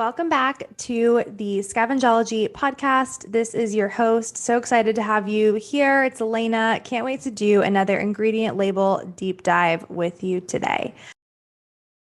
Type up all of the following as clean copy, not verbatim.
Welcome back to the Scavenge-ology podcast. This is your host. So excited to have you here. It's Elena. Can't wait to do another ingredient label deep dive with you today.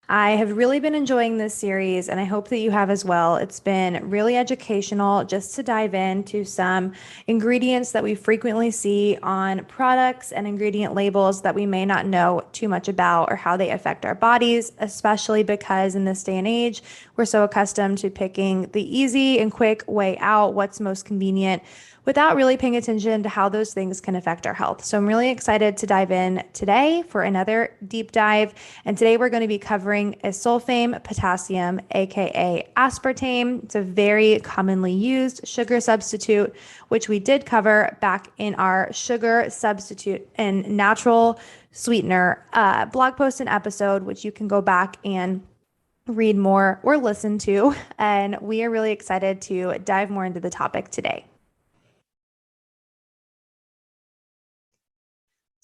I have really been enjoying this series, and I hope that you have as well. It's been really educational just to dive into some ingredients that we frequently see on products and ingredient labels that we may not know too much about or how they affect our bodies, especially because in this day and age, we're so accustomed to picking the easy and quick way out, what's most convenient, without really paying attention to how those things can affect our health. So I'm really excited to dive in today for another deep dive. And today we're going to be covering acesulfame potassium, aka aspartame. It's a very commonly used sugar substitute, which we did cover back in our sugar substitute and natural sweetener blog post and episode, which you can go back and read more or listen to. And we are really excited to dive more into the topic today.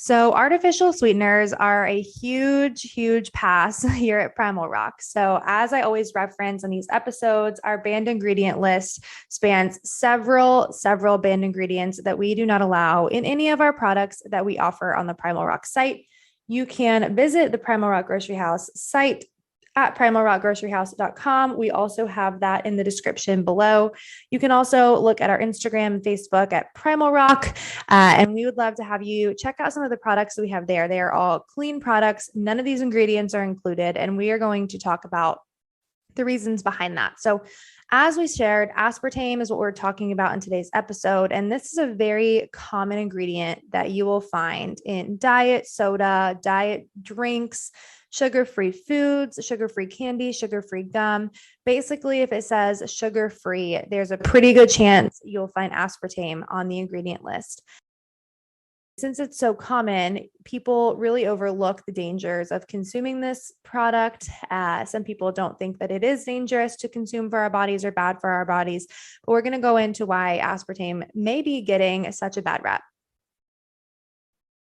So artificial sweeteners are a huge pass here at Primal Rock. So as I always reference in these episodes, our banned ingredient list spans several banned ingredients that we do not allow in any of our products that we offer on the Primal Rock site. You can visit the Primal Rock Grocery House site at primalrockgroceryhouse.com. We also have that in the description below. You can also look at our Instagram and Facebook at Primal Rock, and we would love to have you check out some of the products that we have there. They are all clean products. None of these ingredients are included, and we are going to talk about the reasons behind that. So as we shared, aspartame is what we're talking about in today's episode. And this is a very common ingredient that you will find in diet soda, diet drinks, sugar-free foods, sugar-free candy, sugar-free gum. Basically, if it says sugar-free, there's a pretty good chance you'll find aspartame on the ingredient list. Since it's so common, people really overlook the dangers of consuming this product. Some people don't think that it is dangerous to consume for our bodies or bad for our bodies, but we're going to go into why aspartame may be getting such a bad rep.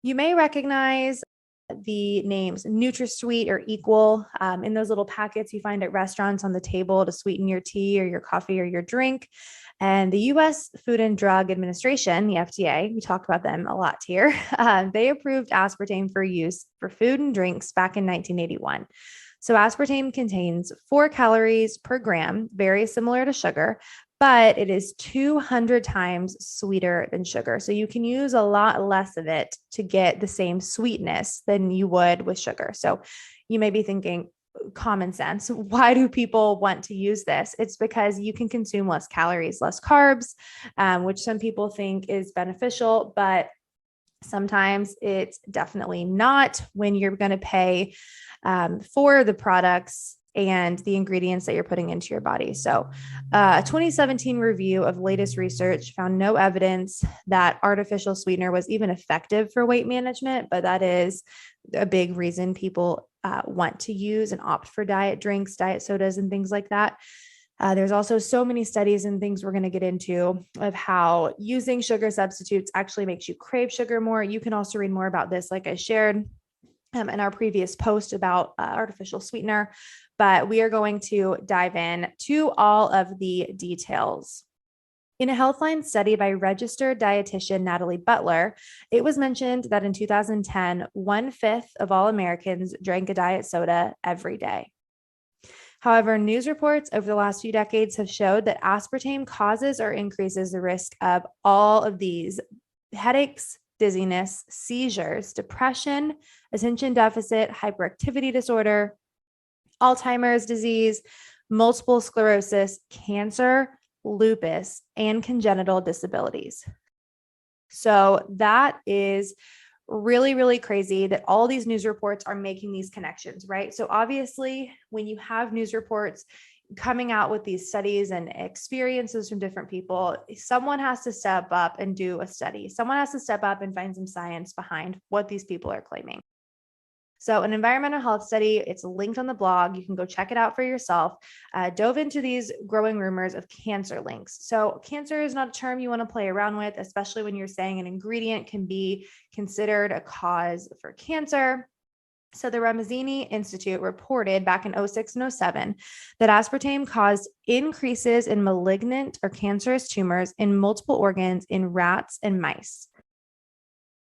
You may recognize the names NutraSweet or Equal in those little packets you find at restaurants on the table to sweeten your tea or your coffee or your drink. And the U.S. Food and Drug Administration, the FDA, we talk about them a lot here, they approved aspartame for use for food and drinks back in 1981. So aspartame contains 4 calories per gram, very similar to sugar, but it is 200 times sweeter than sugar. So you can use a lot less of it to get the same sweetness than you would with sugar. So you may be thinking, common sense. Why do people want to use this? It's because you can consume less calories, less carbs, which some people think is beneficial, but sometimes it's definitely not when you're going to pay for the products and the ingredients that you're putting into your body. So a 2017 review of latest research found no evidence that artificial sweetener was even effective for weight management, but that is a big reason people want to use and opt for diet drinks, diet sodas, and things like that. There's also so many studies and things we're going to get into of how using sugar substitutes actually makes you crave sugar more. You can also read more about this, like I shared in our previous post about artificial sweetener, but we are going to dive in to all of the details. In a Healthline study by registered dietitian Natalie Butler, it was mentioned that in 2010, 1/5 of all Americans drank a diet soda every day. However, news reports over the last few decades have showed that aspartame causes or increases the risk of all of these headaches, dizziness, seizures, depression, attention deficit, hyperactivity disorder, Alzheimer's disease, multiple sclerosis, cancer, lupus, and congenital disabilities. So that is really crazy that all these news reports are making these connections, right? So obviously, when you have news reports coming out with these studies and experiences from different people, someone has to step up and do a study. Someone has to step up and find some science behind what these people are claiming. So an environmental health study, it's linked on the blog. You can go check it out for yourself. Dove into these growing rumors of cancer links. So cancer is not a term you want to play around with, especially when you're saying an ingredient can be considered a cause for cancer. So the Ramazzini Institute reported back in 06 and 07 that aspartame caused increases in malignant or cancerous tumors in multiple organs in rats and mice.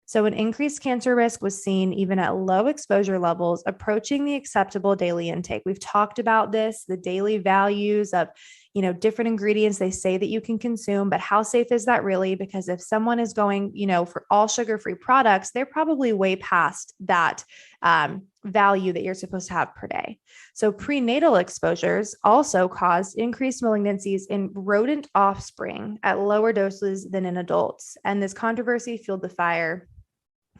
So an increased cancer risk was seen even at low exposure levels approaching the acceptable daily intake. We've talked about this, the daily values of, different ingredients they say that you can consume, but how safe is that really? Because if someone is going, for all sugar-free products, they're probably way past that value that you're supposed to have per day. So prenatal exposures also caused increased malignancies in rodent offspring at lower doses than in adults. And this controversy fueled the fire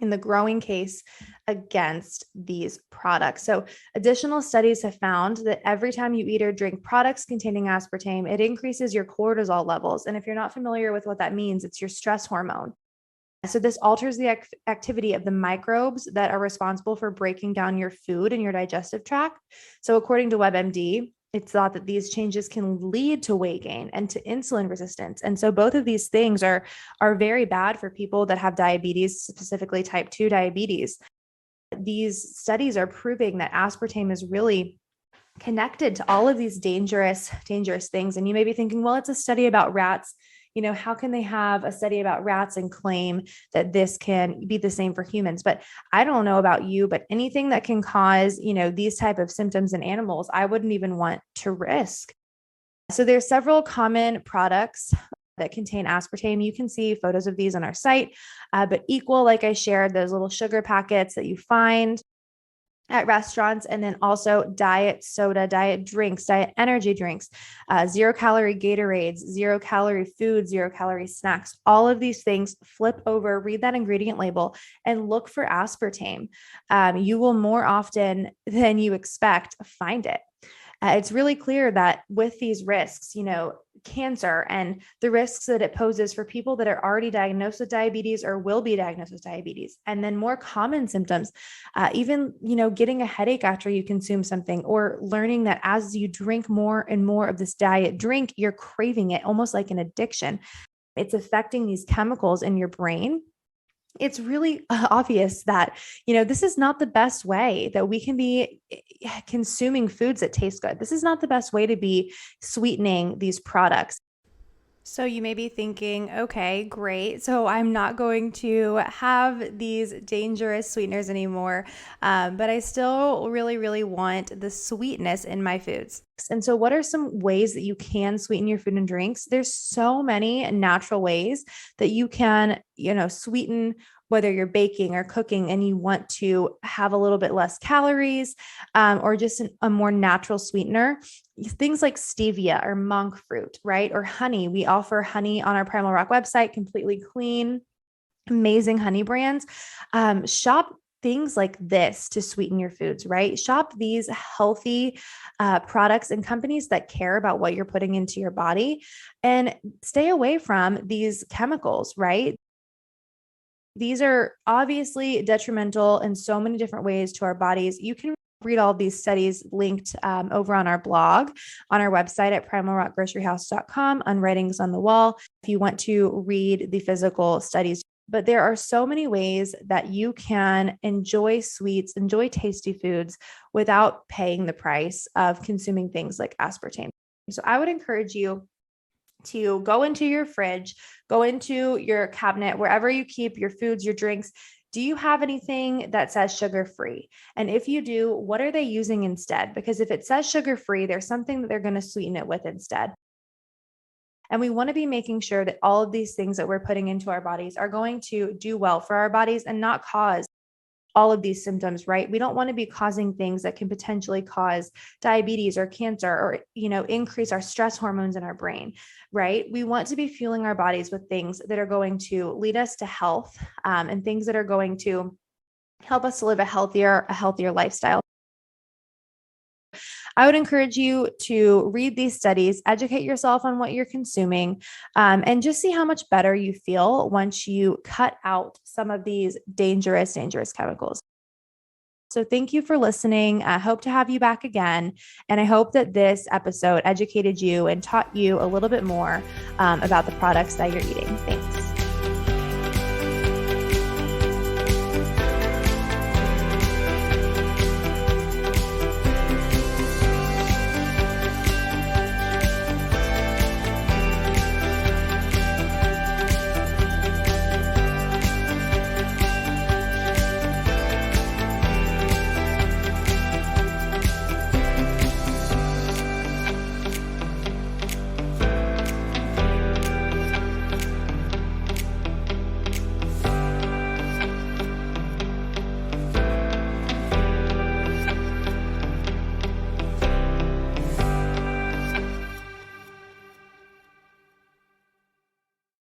in the growing case against these products. So additional studies have found that every time you eat or drink products containing aspartame, it increases your cortisol levels. And if you're not familiar with what that means, it's your stress hormone. So this alters the activity of the microbes that are responsible for breaking down your food in your digestive tract. So according to WebMD, it's thought that these changes can lead to weight gain and to insulin resistance. And so both of these things are very bad for people that have diabetes, specifically type 2 diabetes. These studies are proving that aspartame is really connected to all of these dangerous things. And you may be thinking, well, it's a study about rats. How can they have a study about rats and claim that this can be the same for humans? But I don't know about you, but anything that can cause, these type of symptoms in animals, I wouldn't even want to risk. So there's several common products that contain aspartame. You can see photos of these on our site, but Equal, like I shared, those little sugar packets that you find at restaurants, and then also diet soda, diet drinks, diet energy drinks, 0-calorie Gatorades, 0-calorie food, 0-calorie snacks. All of these things, flip over, read that ingredient label, and look for aspartame. You will more often than you expect find it. It's really clear that with these risks, cancer and the risks that it poses for people that are already diagnosed with diabetes or will be diagnosed with diabetes, and then more common symptoms, even, getting a headache after you consume something, or learning that as you drink more and more of this diet drink, you're craving it almost like an addiction. It's affecting these chemicals in your brain. It's really obvious that, this is not the best way that we can be consuming foods that taste good. This is not the best way to be sweetening these products. So you may be thinking, okay, great. So I'm not going to have these dangerous sweeteners anymore, but I still really, really want the sweetness in my foods. And so what are some ways that you can sweeten your food and drinks? There's so many natural ways that you can, sweeten, whether you're baking or cooking and you want to have a little bit less calories, or just a more natural sweetener. Things like stevia or monk fruit, right? Or honey. We offer honey on our Primal Rock website, completely clean, amazing honey brands. Shop things like this to sweeten your foods, right? Shop these healthy products and companies that care about what you're putting into your body, and stay away from these chemicals, right? These are obviously detrimental in so many different ways to our bodies. You can read all of these studies linked over on our blog, on our website at primalrockgroceryhouse.com, on Writings on the Wall, if you want to read the physical studies. But there are so many ways that you can enjoy sweets, enjoy tasty foods without paying the price of consuming things like aspartame. So I would encourage you to go into your fridge, go into your cabinet, wherever you keep your foods, your drinks. Do you have anything that says sugar-free? And if you do, what are they using instead? Because if it says sugar-free, there's something that they're going to sweeten it with instead. And we want to be making sure that all of these things that we're putting into our bodies are going to do well for our bodies and not cause all of these symptoms, right? We don't want to be causing things that can potentially cause diabetes or cancer, or, increase our stress hormones in our brain, right? We want to be fueling our bodies with things that are going to lead us to health, and things that are going to help us to live a healthier lifestyle. I would encourage you to read these studies, educate yourself on what you're consuming, and just see how much better you feel once you cut out some of these dangerous chemicals. So thank you for listening. I hope to have you back again. And I hope that this episode educated you and taught you a little bit more about the products that you're eating. Thanks.